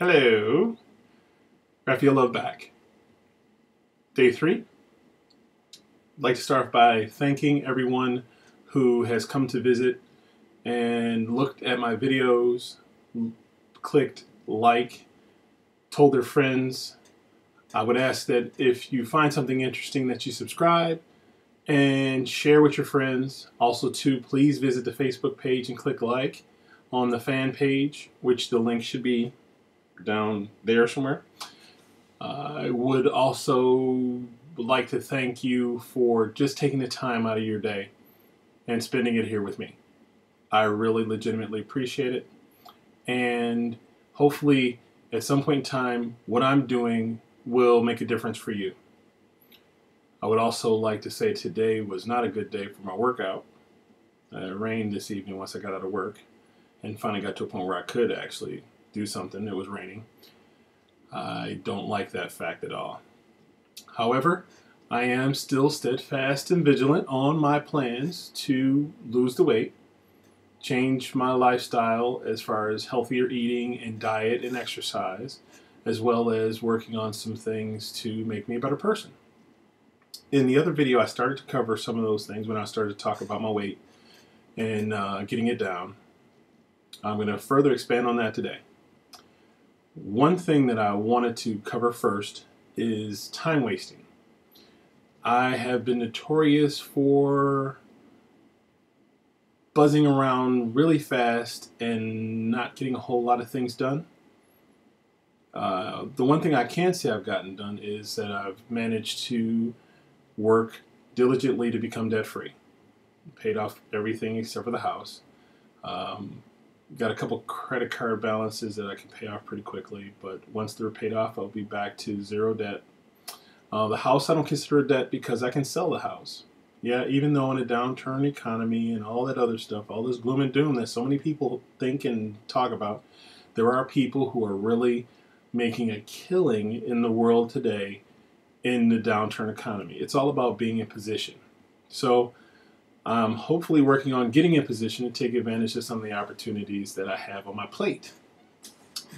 Hello, Raphael Love back. Day 3. I'd like to start by thanking everyone who has come to visit and looked at my videos, clicked like, told their friends. I would ask that if you find something interesting that you subscribe and share with your friends. Also, too, please visit the Facebook page and click like on the fan page, which the link should be down there somewhere. I would also like to thank you for just taking the time out of your day and spending it here with me. I really legitimately appreciate it. And hopefully, at some point in time, what I'm doing will make a difference for you. I would also like to say today was not a good day for my workout. It rained this evening once I got out of work and finally got to a point where I could actually do something. It was raining. I don't like that fact at all. However, I am still steadfast and vigilant on my plans to lose the weight, change my lifestyle as far as healthier eating and diet and exercise, as well as working on some things to make me a better person. In the other video, I started to cover some of those things when I started to talk about my weight and getting it down. I'm going to further expand on that today. One thing that I wanted to cover first is time wasting. I have been notorious for buzzing around really fast and not getting a whole lot of things done. The one thing I can say I've gotten done is that I've managed to work diligently to become debt-free. Paid off everything except for the house. Got a couple credit card balances that I can pay off pretty quickly, but once they're paid off, I'll be back to zero debt. The house I don't consider a debt because I can sell the house. Yeah, even though in a downturn economy and all that other stuff, all this gloom and doom that so many people think and talk about, there are people who are really making a killing in the world today in the downturn economy. It's all about being in position. So I'm hopefully working on getting in position to take advantage of some of the opportunities that I have on my plate.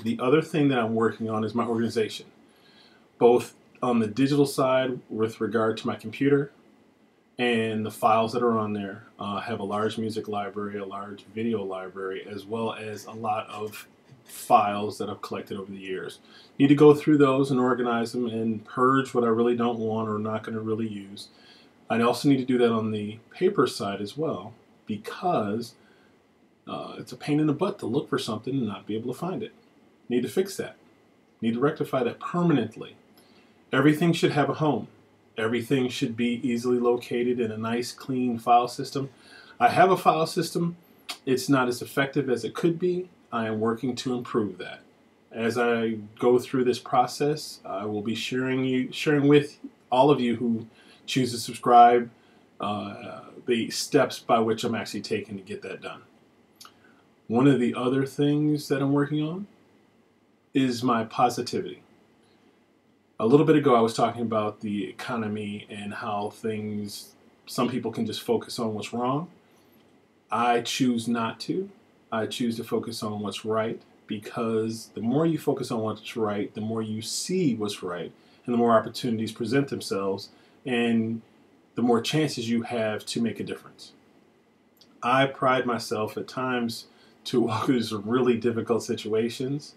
The other thing that I'm working on is my organization, both on the digital side with regard to my computer and the files that are on there. I have a large music library, a large video library, as well as a lot of files that I've collected over the years. Need to go through those and organize them and purge what I really don't want or not going to really use. I also need to do that on the paper side as well, because it's a pain in the butt to look for something and not be able to find it. Need to fix that. Need to rectify that permanently. Everything should have a home. Everything should be easily located in a nice, clean file system. I have a file system. It's not as effective as it could be. I am working to improve that. As I go through this process, I will be sharing with all of you who choose to subscribe, the steps by which I'm actually taking to get that done. One of the other things that I'm working on is my positivity. A little bit ago I was talking about the economy and how some people can just focus on what's wrong. I choose not to. I choose to focus on what's right, because the more you focus on what's right, the more you see what's right, and the more opportunities present themselves, and the more chances you have to make a difference. I pride myself at times to walk through some really difficult situations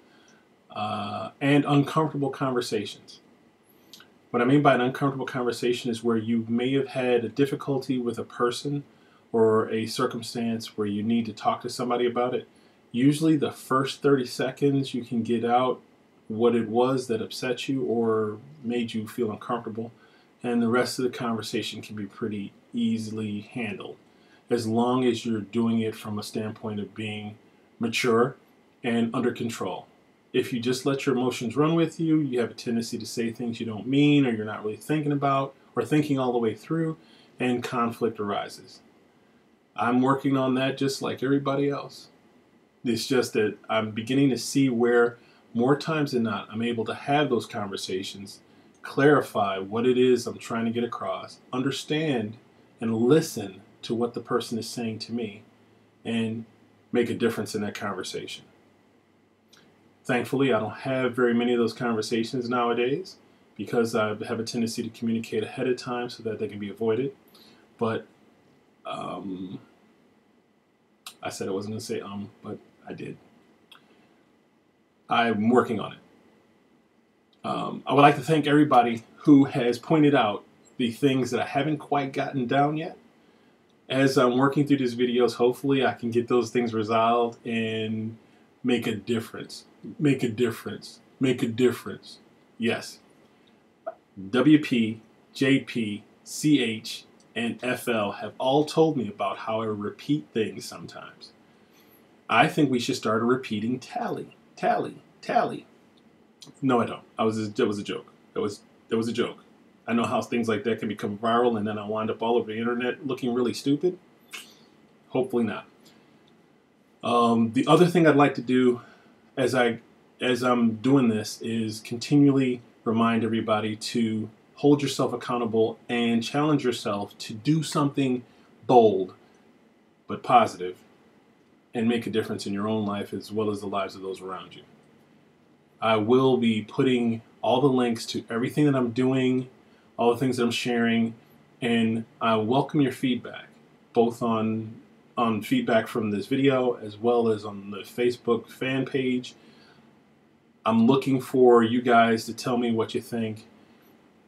and uncomfortable conversations. What I mean by an uncomfortable conversation is where you may have had a difficulty with a person or a circumstance where you need to talk to somebody about it. Usually the first 30 seconds you can get out what it was that upset you or made you feel uncomfortable, and the rest of the conversation can be pretty easily handled, as long as you're doing it from a standpoint of being mature and under control. If you just let your emotions run with you, you have a tendency to say things you don't mean, or you're not really thinking about, or thinking all the way through, and conflict arises. I'm working on that just like everybody else. It's just that I'm beginning to see where, more times than not, I'm able to have those conversations, clarify what it is I'm trying to get across, understand and listen to what the person is saying to me, and make a difference in that conversation. Thankfully, I don't have very many of those conversations nowadays because I have a tendency to communicate ahead of time so that they can be avoided. But I said I wasn't going to say but I did. I'm working on it. I would like to thank everybody who has pointed out the things that I haven't quite gotten down yet. As I'm working through these videos, hopefully I can get those things resolved and make a difference. Make a difference. Make a difference. Yes. WP, JP, CH, and FL have all told me about how I repeat things sometimes. I think we should start a repeating tally. Tally. Tally. No, I don't. That was a joke. That was a joke. I know how things like that can become viral and then I wind up all over the internet looking really stupid. Hopefully not. The other thing I'd like to do as I'm doing this is continually remind everybody to hold yourself accountable and challenge yourself to do something bold but positive and make a difference in your own life as well as the lives of those around you. I will be putting all the links to everything that I'm doing, all the things that I'm sharing, and I welcome your feedback, both on feedback from this video as well as on the Facebook fan page. I'm looking for you guys to tell me what you think.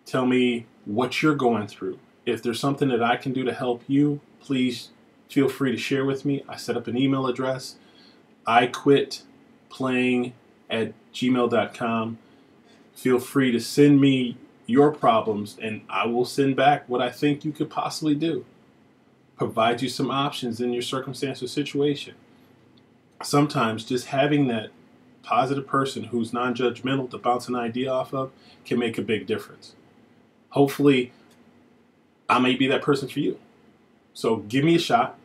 Tell me what you're going through. If there's something that I can do to help you, please feel free to share with me. I set up an email address, iquitplaying@gmail.com. Feel free to send me your problems and I will send back what I think you could possibly do. Provide you some options in your circumstance or situation. Sometimes just having that positive person who's non-judgmental to bounce an idea off of can make a big difference. Hopefully, I may be that person for you. So give me a shot.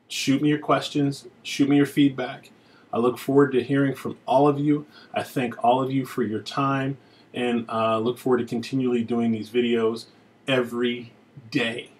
Shoot me your questions. Shoot me your feedback. I look forward to hearing from all of you. I thank all of you for your time and look forward to continually doing these videos every day.